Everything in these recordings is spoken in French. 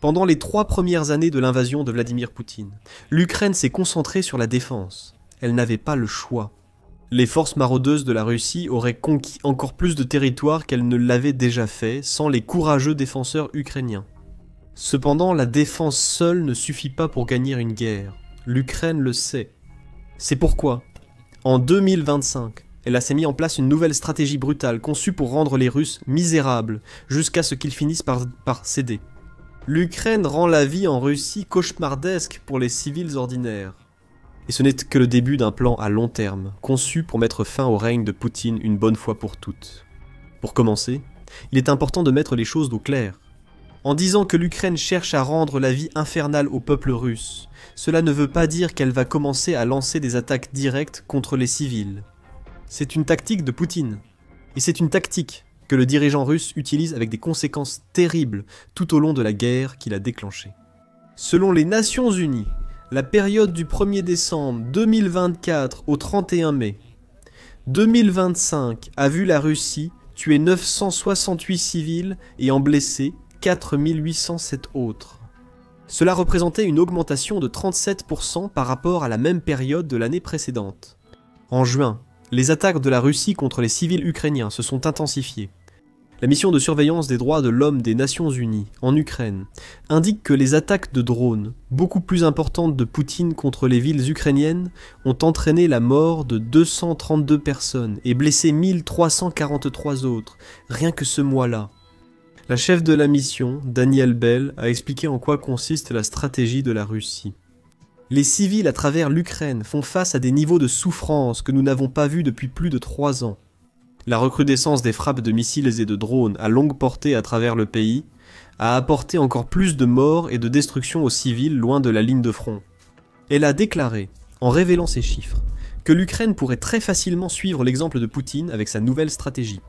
Pendant les 3 premières années de l'invasion de Vladimir Poutine, l'Ukraine s'est concentrée sur la défense. Elle n'avait pas le choix. Les forces maraudeuses de la Russie auraient conquis encore plus de territoire qu'elles ne l'avaient déjà fait sans les courageux défenseurs ukrainiens. Cependant, la défense seule ne suffit pas pour gagner une guerre. L'Ukraine le sait. C'est pourquoi, en 2025, elle s'est mis en place une nouvelle stratégie brutale conçue pour rendre les Russes misérables, jusqu'à ce qu'ils finissent par céder. L'Ukraine rend la vie en Russie cauchemardesque pour les civils ordinaires. Et ce n'est que le début d'un plan à long terme, conçu pour mettre fin au règne de Poutine une bonne fois pour toutes. Pour commencer, il est important de mettre les choses au clair. En disant que l'Ukraine cherche à rendre la vie infernale au peuple russe, cela ne veut pas dire qu'elle va commencer à lancer des attaques directes contre les civils. C'est une tactique de Poutine. Et c'est une tactique que le dirigeant russe utilise avec des conséquences terribles tout au long de la guerre qu'il a déclenchée. Selon les Nations Unies, la période du 1er décembre 2024 au 31 mai 2025 a vu la Russie tuer 968 civils et en blesser 4807 autres. Cela représentait une augmentation de 37% par rapport à la même période de l'année précédente. En juin, les attaques de la Russie contre les civils ukrainiens se sont intensifiées. La mission de surveillance des droits de l'homme des Nations Unies en Ukraine indique que les attaques de drones, beaucoup plus importantes de Poutine contre les villes ukrainiennes, ont entraîné la mort de 232 personnes et blessé 1343 autres, rien que ce mois-là. La chef de la mission, Danielle Bell, a expliqué en quoi consiste la stratégie de la Russie. Les civils à travers l'Ukraine font face à des niveaux de souffrance que nous n'avons pas vus depuis plus de 3 ans. La recrudescence des frappes de missiles et de drones à longue portée à travers le pays a apporté encore plus de morts et de destruction aux civils loin de la ligne de front. Elle a déclaré, en révélant ces chiffres, que l'Ukraine pourrait très facilement suivre l'exemple de Poutine avec sa nouvelle stratégie.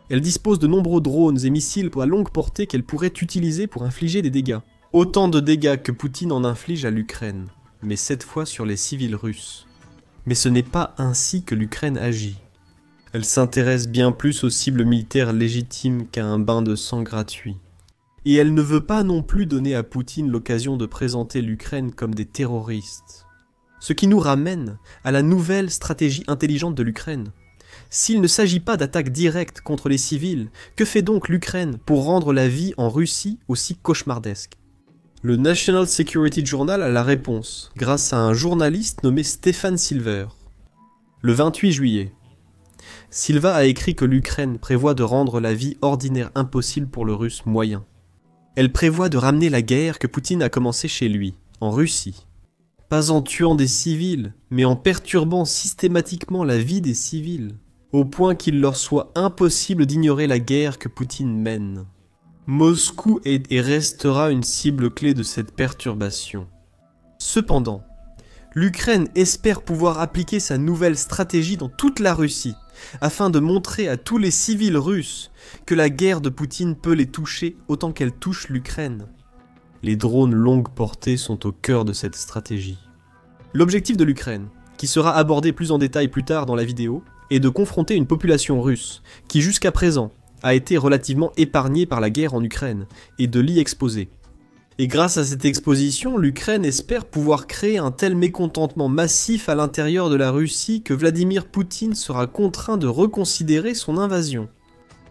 Elle dispose de nombreux drones et missiles à longue portée qu'elle pourrait utiliser pour infliger des dégâts. Autant de dégâts que Poutine en inflige à l'Ukraine, mais cette fois sur les civils russes. Mais ce n'est pas ainsi que l'Ukraine agit. Elle s'intéresse bien plus aux cibles militaires légitimes qu'à un bain de sang gratuit. Et elle ne veut pas non plus donner à Poutine l'occasion de présenter l'Ukraine comme des terroristes. Ce qui nous ramène à la nouvelle stratégie intelligente de l'Ukraine. S'il ne s'agit pas d'attaques directes contre les civils, que fait donc l'Ukraine pour rendre la vie en Russie aussi cauchemardesque ? Le National Security Journal a la réponse, grâce à un journaliste nommé Stefan Silver. Le 28 juillet, Silva a écrit que l'Ukraine prévoit de rendre la vie ordinaire impossible pour le Russe moyen. Elle prévoit de ramener la guerre que Poutine a commencée chez lui, en Russie. Pas en tuant des civils, mais en perturbant systématiquement la vie des civils, au point qu'il leur soit impossible d'ignorer la guerre que Poutine mène. Moscou est et restera une cible clé de cette perturbation. Cependant, l'Ukraine espère pouvoir appliquer sa nouvelle stratégie dans toute la Russie, afin de montrer à tous les civils russes que la guerre de Poutine peut les toucher autant qu'elle touche l'Ukraine. Les drones longue portée sont au cœur de cette stratégie. L'objectif de l'Ukraine, qui sera abordé plus en détail plus tard dans la vidéo, est de confronter une population russe qui jusqu'à présent a été relativement épargnée par la guerre en Ukraine et de l'y exposer. Et grâce à cette exposition, l'Ukraine espère pouvoir créer un tel mécontentement massif à l'intérieur de la Russie que Vladimir Poutine sera contraint de reconsidérer son invasion.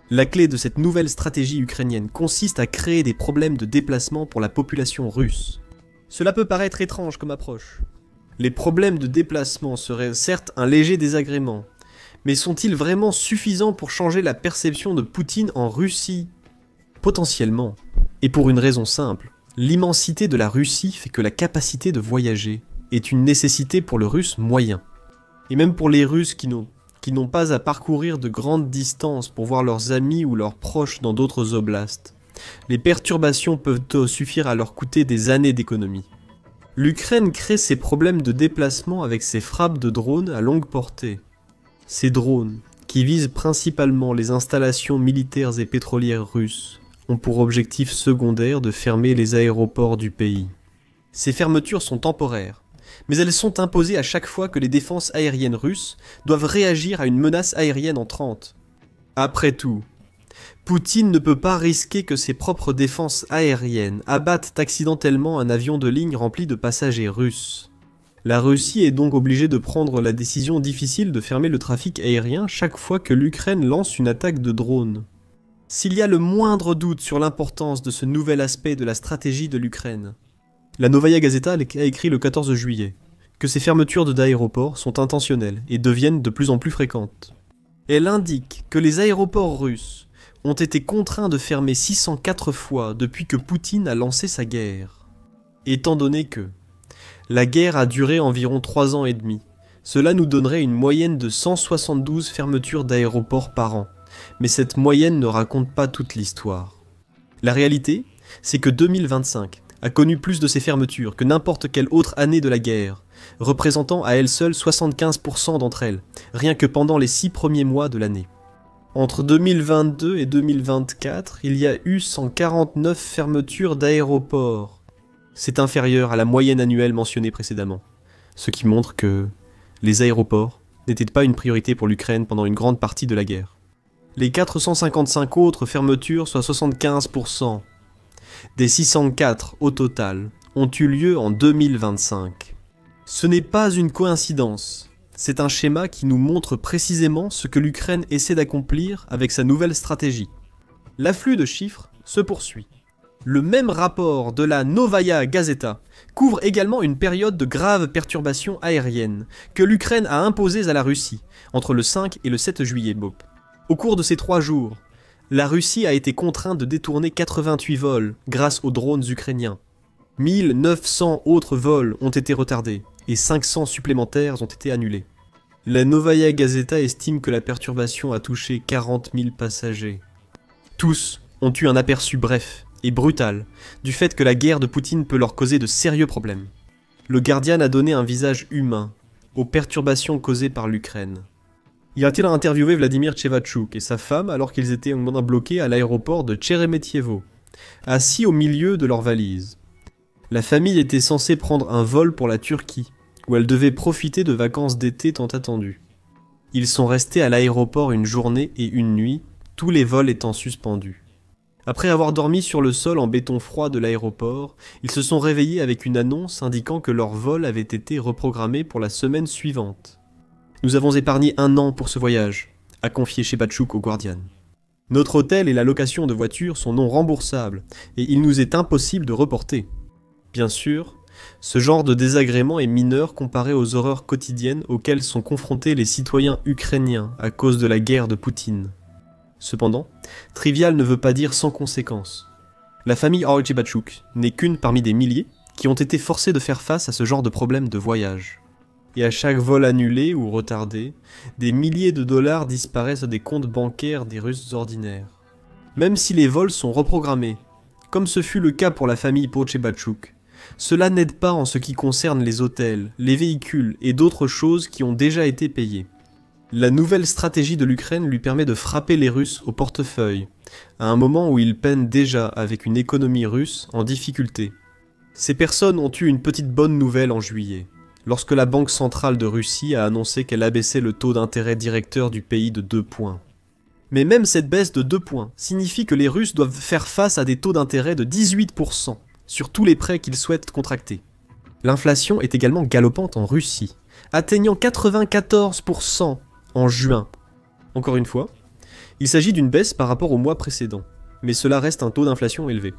La clé de cette nouvelle stratégie ukrainienne consiste à créer des problèmes de déplacement pour la population russe. Cela peut paraître étrange comme approche. Les problèmes de déplacement seraient certes un léger désagrément, mais sont-ils vraiment suffisants pour changer la perception de Poutine en Russie ? Potentiellement, et pour une raison simple. L'immensité de la Russie fait que la capacité de voyager est une nécessité pour le Russe moyen. Et même pour les Russes qui n'ont pas à parcourir de grandes distances pour voir leurs amis ou leurs proches dans d'autres oblasts, les perturbations peuvent suffire à leur coûter des années d'économie. L'Ukraine crée ces problèmes de déplacement avec ses frappes de drones à longue portée. Ces drones, qui visent principalement les installations militaires et pétrolières russes, ont pour objectif secondaire de fermer les aéroports du pays. Ces fermetures sont temporaires, mais elles sont imposées à chaque fois que les défenses aériennes russes doivent réagir à une menace aérienne entrante. Après tout, Poutine ne peut pas risquer que ses propres défenses aériennes abattent accidentellement un avion de ligne rempli de passagers russes. La Russie est donc obligée de prendre la décision difficile de fermer le trafic aérien chaque fois que l'Ukraine lance une attaque de drone. S'il y a le moindre doute sur l'importance de ce nouvel aspect de la stratégie de l'Ukraine, la Novaya Gazeta a écrit le 14 juillet que ces fermetures d'aéroports sont intentionnelles et deviennent de plus en plus fréquentes. Elle indique que les aéroports russes ont été contraints de fermer 604 fois depuis que Poutine a lancé sa guerre. Étant donné que la guerre a duré environ 3 ans et demi, cela nous donnerait une moyenne de 172 fermetures d'aéroports par an, mais cette moyenne ne raconte pas toute l'histoire. La réalité, c'est que 2025 a connu plus de ces fermetures que n'importe quelle autre année de la guerre, représentant à elle seule 75% d'entre elles, rien que pendant les 6 premiers mois de l'année. Entre 2022 et 2024, il y a eu 149 fermetures d'aéroports. C'est inférieur à la moyenne annuelle mentionnée précédemment, ce qui montre que les aéroports n'étaient pas une priorité pour l'Ukraine pendant une grande partie de la guerre. Les 455 autres fermetures, soit 75%, des 604 au total, ont eu lieu en 2025. Ce n'est pas une coïncidence, c'est un schéma qui nous montre précisément ce que l'Ukraine essaie d'accomplir avec sa nouvelle stratégie. L'afflux de chiffres se poursuit. Le même rapport de la Novaya Gazeta couvre également une période de graves perturbations aériennes que l'Ukraine a imposées à la Russie entre le 5 et le 7 juillet. Au cours de ces 3 jours, la Russie a été contrainte de détourner 88 vols grâce aux drones ukrainiens. 1900 autres vols ont été retardés et 500 supplémentaires ont été annulés. La Novaya Gazeta estime que la perturbation a touché 40 000 passagers. Tous ont eu un aperçu bref et brutal du fait que la guerre de Poutine peut leur causer de sérieux problèmes. Le Guardian a donné un visage humain aux perturbations causées par l'Ukraine. Il a interviewé Vladimir Tchevatchouk et sa femme alors qu'ils étaient bloqués à l'aéroport de Tcheremetyevo, assis au milieu de leurs valises. La famille était censée prendre un vol pour la Turquie, où elle devait profiter de vacances d'été tant attendues. Ils sont restés à l'aéroport une journée et une nuit, tous les vols étant suspendus. Après avoir dormi sur le sol en béton froid de l'aéroport, ils se sont réveillés avec une annonce indiquant que leur vol avait été reprogrammé pour la semaine suivante. « Nous avons épargné 1 an pour ce voyage », a confié Tchevatchouk au Guardian. « Notre hôtel et la location de voitures sont non remboursables, et il nous est impossible de reporter. » Bien sûr, ce genre de désagrément est mineur comparé aux horreurs quotidiennes auxquelles sont confrontés les citoyens ukrainiens à cause de la guerre de Poutine. Cependant, trivial ne veut pas dire sans conséquences. La famille Tchevatchouk n'est qu'une parmi des milliers qui ont été forcés de faire face à ce genre de problème de voyage. Et à chaque vol annulé ou retardé, des milliers de dollars disparaissent des comptes bancaires des Russes ordinaires. Même si les vols sont reprogrammés, comme ce fut le cas pour la famille Tchevatchouk, cela n'aide pas en ce qui concerne les hôtels, les véhicules et d'autres choses qui ont déjà été payées. La nouvelle stratégie de l'Ukraine lui permet de frapper les Russes au portefeuille, à un moment où ils peinent déjà avec une économie russe en difficulté. Ces personnes ont eu une petite bonne nouvelle en juillet, lorsque la Banque centrale de Russie a annoncé qu'elle abaissait le taux d'intérêt directeur du pays de 2 points. Mais même cette baisse de 2 points signifie que les Russes doivent faire face à des taux d'intérêt de 18% sur tous les prêts qu'ils souhaitent contracter. L'inflation est également galopante en Russie, atteignant 94% en juin. Encore une fois, il s'agit d'une baisse par rapport au mois précédent, mais cela reste un taux d'inflation élevé.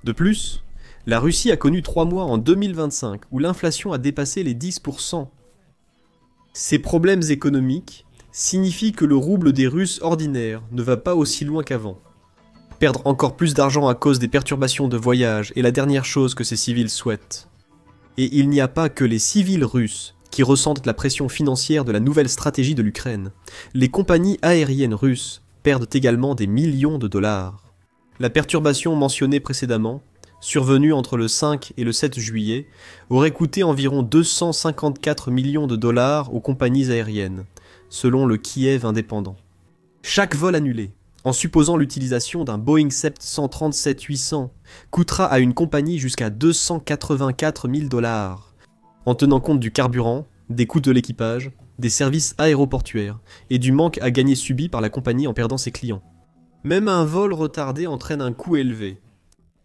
De plus, la Russie a connu 3 mois en 2025 où l'inflation a dépassé les 10%. Ces problèmes économiques signifient que le rouble des Russes ordinaires ne va pas aussi loin qu'avant. Perdre encore plus d'argent à cause des perturbations de voyage est la dernière chose que ces civils souhaitent. Et il n'y a pas que les civils russes qui ressentent la pression financière de la nouvelle stratégie de l'Ukraine. Les compagnies aériennes russes perdent également des millions de dollars. La perturbation mentionnée précédemment, survenue entre le 5 et le 7 juillet, aurait coûté environ 254 millions de dollars aux compagnies aériennes, selon le Kiev indépendant. Chaque vol annulé, en supposant l'utilisation d'un Boeing 737-800, coûtera à une compagnie jusqu'à 284 000 dollars, en tenant compte du carburant, des coûts de l'équipage, des services aéroportuaires et du manque à gagner subi par la compagnie en perdant ses clients. Même un vol retardé entraîne un coût élevé.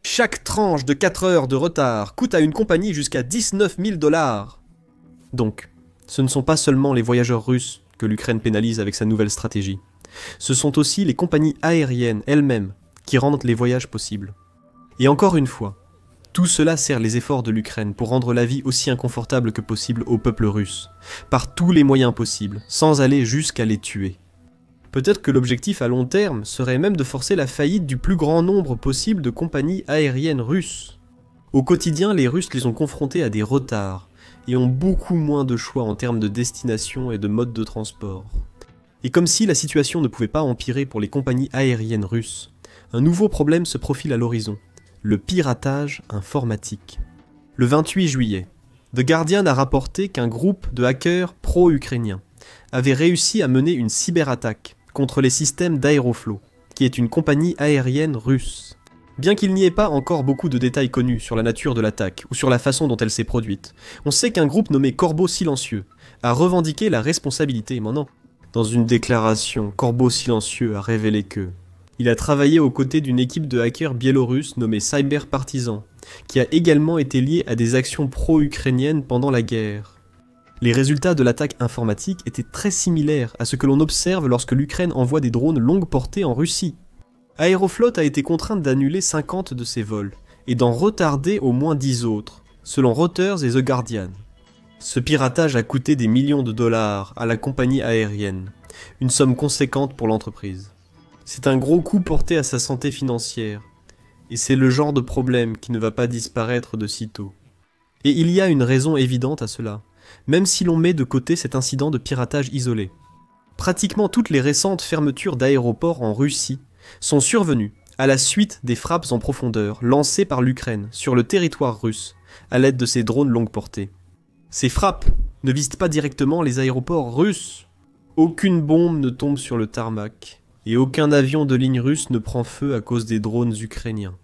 Chaque tranche de 4 heures de retard coûte à une compagnie jusqu'à 19 000 $. Donc, ce ne sont pas seulement les voyageurs russes que l'Ukraine pénalise avec sa nouvelle stratégie. Ce sont aussi les compagnies aériennes elles-mêmes qui rendent les voyages possibles. Et encore une fois, tout cela sert les efforts de l'Ukraine pour rendre la vie aussi inconfortable que possible au peuple russe, par tous les moyens possibles, sans aller jusqu'à les tuer. Peut-être que l'objectif à long terme serait même de forcer la faillite du plus grand nombre possible de compagnies aériennes russes. Au quotidien, les Russes les ont confrontés à des retards, et ont beaucoup moins de choix en termes de destination et de mode de transport. Et comme si la situation ne pouvait pas empirer pour les compagnies aériennes russes, un nouveau problème se profile à l'horizon, le piratage informatique. Le 28 juillet, The Guardian a rapporté qu'un groupe de hackers pro-ukrainiens avait réussi à mener une cyberattaque contre les systèmes d'Aeroflot, qui est une compagnie aérienne russe. Bien qu'il n'y ait pas encore beaucoup de détails connus sur la nature de l'attaque ou sur la façon dont elle s'est produite, on sait qu'un groupe nommé Corbeau Silencieux a revendiqué la responsabilité maintenant. Dans une déclaration, Corbeau Silencieux a révélé que il a travaillé aux côtés d'une équipe de hackers biélorusses nommée Cyber Partisan, qui a également été liée à des actions pro-ukrainiennes pendant la guerre. Les résultats de l'attaque informatique étaient très similaires à ce que l'on observe lorsque l'Ukraine envoie des drones longue portée en Russie. Aeroflot a été contrainte d'annuler 50 de ses vols, et d'en retarder au moins 10 autres, selon Reuters et The Guardian. Ce piratage a coûté des millions de dollars à la compagnie aérienne, une somme conséquente pour l'entreprise. C'est un gros coup porté à sa santé financière, et c'est le genre de problème qui ne va pas disparaître de sitôt. Et il y a une raison évidente à cela, même si l'on met de côté cet incident de piratage isolé. Pratiquement toutes les récentes fermetures d'aéroports en Russie sont survenues à la suite des frappes en profondeur lancées par l'Ukraine sur le territoire russe à l'aide de ses drones longue portée. Ces frappes ne visent pas directement les aéroports russes. Aucune bombe ne tombe sur le tarmac, et aucun avion de ligne russe ne prend feu à cause des drones ukrainiens.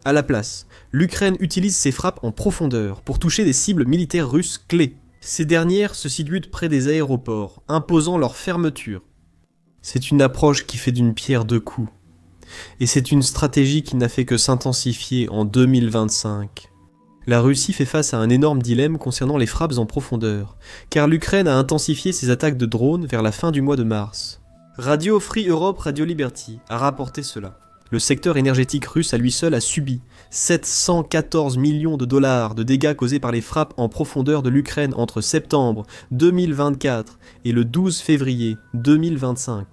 À la place, l'Ukraine utilise ces frappes en profondeur pour toucher des cibles militaires russes clés. Ces dernières se situent près des aéroports, imposant leur fermeture. C'est une approche qui fait d'une pierre deux coups. Et c'est une stratégie qui n'a fait que s'intensifier en 2025. La Russie fait face à un énorme dilemme concernant les frappes en profondeur, car l'Ukraine a intensifié ses attaques de drones vers la fin du mois de mars. Radio Free Europe Radio Liberty a rapporté cela. Le secteur énergétique russe à lui seul a subi 714 millions de dollars de dégâts causés par les frappes en profondeur de l'Ukraine entre septembre 2024 et le 12 février 2025.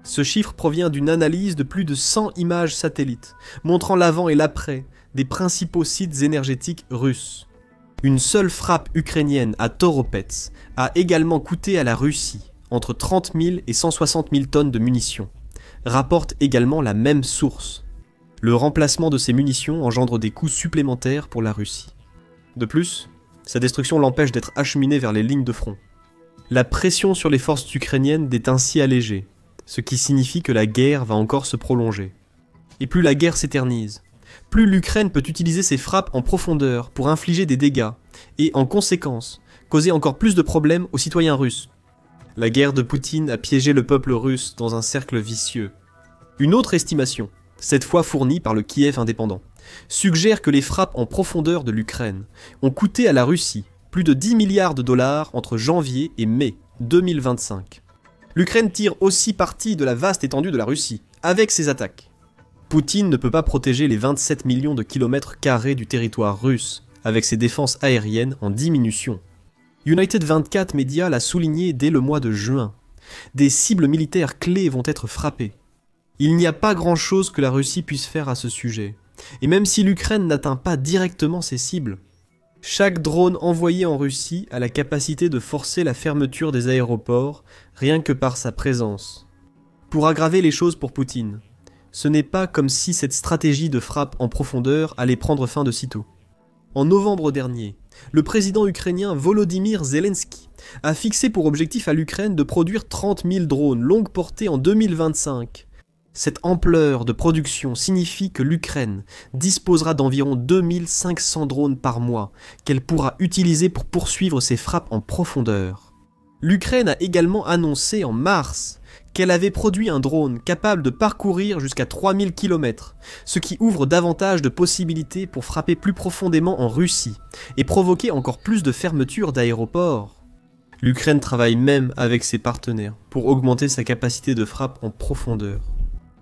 Ce chiffre provient d'une analyse de plus de 100 images satellites, montrant l'avant et l'après des principaux sites énergétiques russes. Une seule frappe ukrainienne à Toropets a également coûté à la Russie entre 30 000 et 160 000 tonnes de munitions, rapporte également la même source. Le remplacement de ces munitions engendre des coûts supplémentaires pour la Russie. De plus, sa destruction l'empêche d'être acheminée vers les lignes de front. La pression sur les forces ukrainiennes est ainsi allégée, ce qui signifie que la guerre va encore se prolonger. Et plus la guerre s'éternise, plus l'Ukraine peut utiliser ses frappes en profondeur pour infliger des dégâts et, en conséquence, causer encore plus de problèmes aux citoyens russes. La guerre de Poutine a piégé le peuple russe dans un cercle vicieux. Une autre estimation, cette fois fournie par le Kiev indépendant, suggère que les frappes en profondeur de l'Ukraine ont coûté à la Russie plus de 10 milliards de dollars entre janvier et mai 2025. L'Ukraine tire aussi parti de la vaste étendue de la Russie, avec ses attaques. Poutine ne peut pas protéger les 27 millions de kilomètres carrés du territoire russe, avec ses défenses aériennes en diminution. United 24 Media l'a souligné dès le mois de juin. Des cibles militaires clés vont être frappées. Il n'y a pas grand-chose que la Russie puisse faire à ce sujet. Et même si l'Ukraine n'atteint pas directement ces cibles, chaque drone envoyé en Russie a la capacité de forcer la fermeture des aéroports, rien que par sa présence. Pour aggraver les choses pour Poutine, ce n'est pas comme si cette stratégie de frappe en profondeur allait prendre fin de sitôt. En novembre dernier, le président ukrainien Volodymyr Zelensky a fixé pour objectif à l'Ukraine de produire 30 000 drones longue portée en 2025. Cette ampleur de production signifie que l'Ukraine disposera d'environ 2500 drones par mois qu'elle pourra utiliser pour poursuivre ses frappes en profondeur. L'Ukraine a également annoncé en mars qu'elle avait produit un drone capable de parcourir jusqu'à 3000 km, ce qui ouvre davantage de possibilités pour frapper plus profondément en Russie et provoquer encore plus de fermetures d'aéroports. L'Ukraine travaille même avec ses partenaires pour augmenter sa capacité de frappe en profondeur.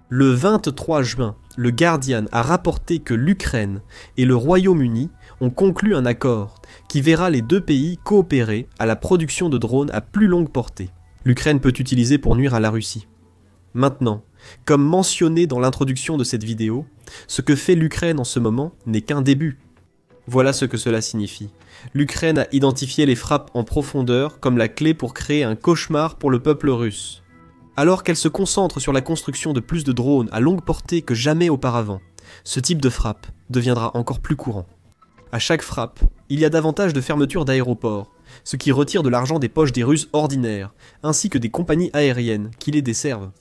Le 23 juin, le Guardian a rapporté que l'Ukraine et le Royaume-Uni ont conclu un accord qui verra les deux pays coopérer à la production de drones à plus longue portée. L'Ukraine peut utiliser pour nuire à la Russie. Maintenant, comme mentionné dans l'introduction de cette vidéo, ce que fait l'Ukraine en ce moment n'est qu'un début. Voilà ce que cela signifie. L'Ukraine a identifié les frappes en profondeur comme la clé pour créer un cauchemar pour le peuple russe. Alors qu'elle se concentre sur la construction de plus de drones à longue portée que jamais auparavant, ce type de frappe deviendra encore plus courant. À chaque frappe, il y a davantage de fermetures d'aéroports, ce qui retire de l'argent des poches des Russes ordinaires, ainsi que des compagnies aériennes qui les desservent.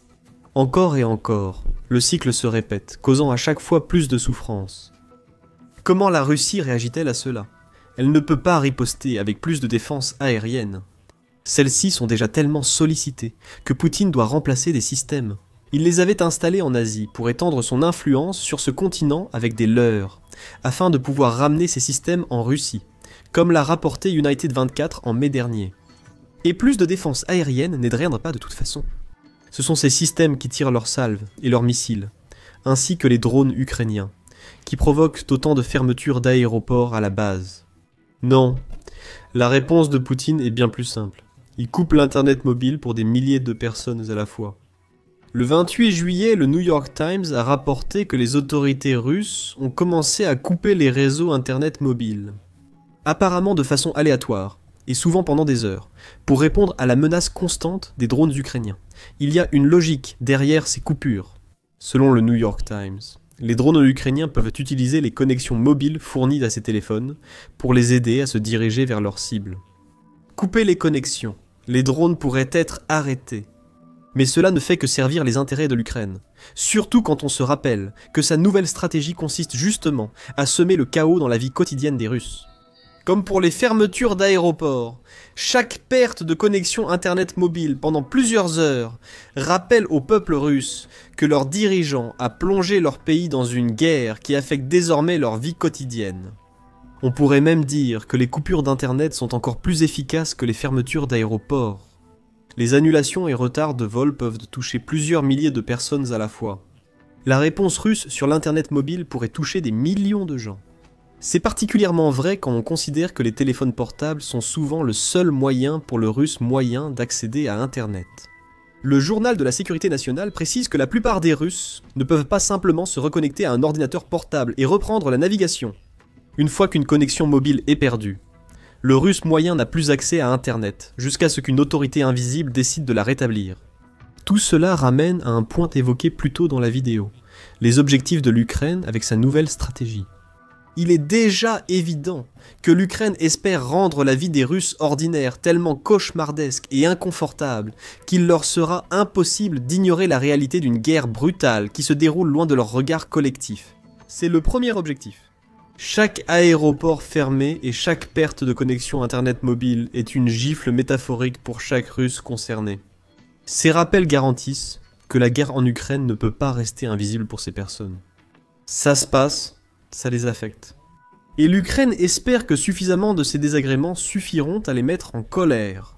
Encore et encore, le cycle se répète, causant à chaque fois plus de souffrance. Comment la Russie réagit-elle à cela? Elle ne peut pas riposter avec plus de défense aérienne. Celles-ci sont déjà tellement sollicitées que Poutine doit remplacer des systèmes. Il les avait installés en Asie pour étendre son influence sur ce continent avec des leurres, afin de pouvoir ramener ces systèmes en Russie, comme l'a rapporté United 24 en mai dernier. Et plus de défense aérienne n'aiderait pas de toute façon. Ce sont ces systèmes qui tirent leurs salves et leurs missiles, ainsi que les drones ukrainiens, qui provoquent autant de fermetures d'aéroports à la base. Non, la réponse de Poutine est bien plus simple. Il coupe l'internet mobile pour des milliers de personnes à la fois. Le 28 juillet, le New York Times a rapporté que les autorités russes ont commencé à couper les réseaux internet mobiles. Apparemment de façon aléatoire, et souvent pendant des heures, pour répondre à la menace constante des drones ukrainiens. Il y a une logique derrière ces coupures. Selon le New York Times, les drones ukrainiens peuvent utiliser les connexions mobiles fournies à ces téléphones pour les aider à se diriger vers leurs cibles. Couper les connexions, les drones pourraient être arrêtés. Mais cela ne fait que servir les intérêts de l'Ukraine. Surtout quand on se rappelle que sa nouvelle stratégie consiste justement à semer le chaos dans la vie quotidienne des Russes. Comme pour les fermetures d'aéroports, chaque perte de connexion internet mobile pendant plusieurs heures rappelle au peuple russe que leur dirigeant a plongé leur pays dans une guerre qui affecte désormais leur vie quotidienne. On pourrait même dire que les coupures d'internet sont encore plus efficaces que les fermetures d'aéroports. Les annulations et retards de vol peuvent toucher plusieurs milliers de personnes à la fois. La réponse russe sur l'internet mobile pourrait toucher des millions de gens. C'est particulièrement vrai quand on considère que les téléphones portables sont souvent le seul moyen pour le russe moyen d'accéder à internet. Le journal de la sécurité nationale précise que la plupart des Russes ne peuvent pas simplement se reconnecter à un ordinateur portable et reprendre la navigation. Une fois qu'une connexion mobile est perdue, le russe moyen n'a plus accès à internet, jusqu'à ce qu'une autorité invisible décide de la rétablir. Tout cela ramène à un point évoqué plus tôt dans la vidéo, les objectifs de l'Ukraine avec sa nouvelle stratégie. Il est déjà évident que l'Ukraine espère rendre la vie des Russes ordinaire tellement cauchemardesque et inconfortable qu'il leur sera impossible d'ignorer la réalité d'une guerre brutale qui se déroule loin de leur regard collectif. C'est le premier objectif. Chaque aéroport fermé et chaque perte de connexion internet mobile est une gifle métaphorique pour chaque Russe concerné. Ces rappels garantissent que la guerre en Ukraine ne peut pas rester invisible pour ces personnes. Ça se passe, ça les affecte. Et l'Ukraine espère que suffisamment de ces désagréments suffiront à les mettre en colère.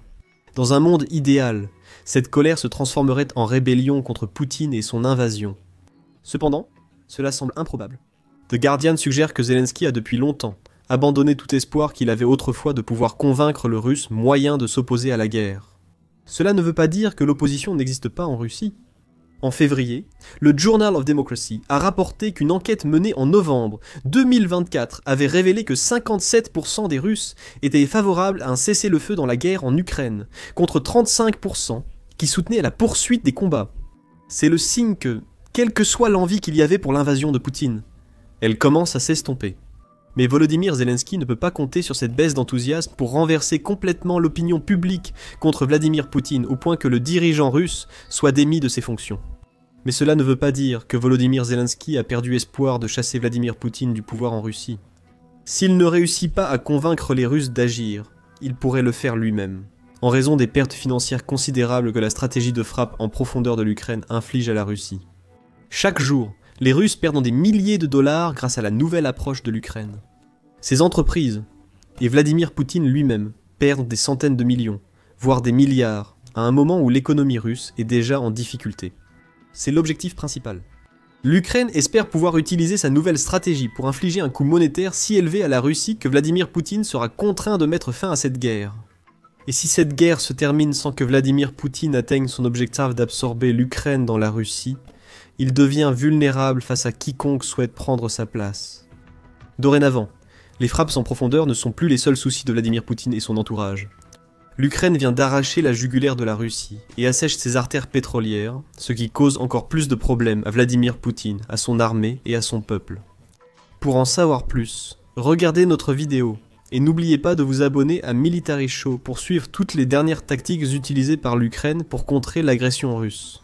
Dans un monde idéal, cette colère se transformerait en rébellion contre Poutine et son invasion. Cependant, cela semble improbable. The Guardian suggère que Zelensky a depuis longtemps abandonné tout espoir qu'il avait autrefois de pouvoir convaincre le Russe moyen de s'opposer à la guerre. Cela ne veut pas dire que l'opposition n'existe pas en Russie. En février, le Journal of Democracy a rapporté qu'une enquête menée en novembre 2024 avait révélé que 57% des Russes étaient favorables à un cessez-le-feu dans la guerre en Ukraine, contre 35% qui soutenaient la poursuite des combats. C'est le signe que, quelle que soit l'envie qu'il y avait pour l'invasion de Poutine, elle commence à s'estomper. Mais Volodymyr Zelensky ne peut pas compter sur cette baisse d'enthousiasme pour renverser complètement l'opinion publique contre Vladimir Poutine au point que le dirigeant russe soit démis de ses fonctions. Mais cela ne veut pas dire que Volodymyr Zelensky a perdu espoir de chasser Vladimir Poutine du pouvoir en Russie. S'il ne réussit pas à convaincre les Russes d'agir, il pourrait le faire lui-même. en raison des pertes financières considérables que la stratégie de frappe en profondeur de l'Ukraine inflige à la Russie. Chaque jour, les Russes perdent des milliers de dollars grâce à la nouvelle approche de l'Ukraine. Ces entreprises, et Vladimir Poutine lui-même, perdent des centaines de millions, voire des milliards, à un moment où l'économie russe est déjà en difficulté. C'est l'objectif principal. L'Ukraine espère pouvoir utiliser sa nouvelle stratégie pour infliger un coup monétaire si élevé à la Russie que Vladimir Poutine sera contraint de mettre fin à cette guerre. Et si cette guerre se termine sans que Vladimir Poutine atteigne son objectif d'absorber l'Ukraine dans la Russie, il devient vulnérable face à quiconque souhaite prendre sa place. Dorénavant, les frappes en profondeur ne sont plus les seuls soucis de Vladimir Poutine et son entourage. L'Ukraine vient d'arracher la jugulaire de la Russie et assèche ses artères pétrolières, ce qui cause encore plus de problèmes à Vladimir Poutine, à son armée et à son peuple. Pour en savoir plus, regardez notre vidéo et n'oubliez pas de vous abonner à Military Show pour suivre toutes les dernières tactiques utilisées par l'Ukraine pour contrer l'agression russe.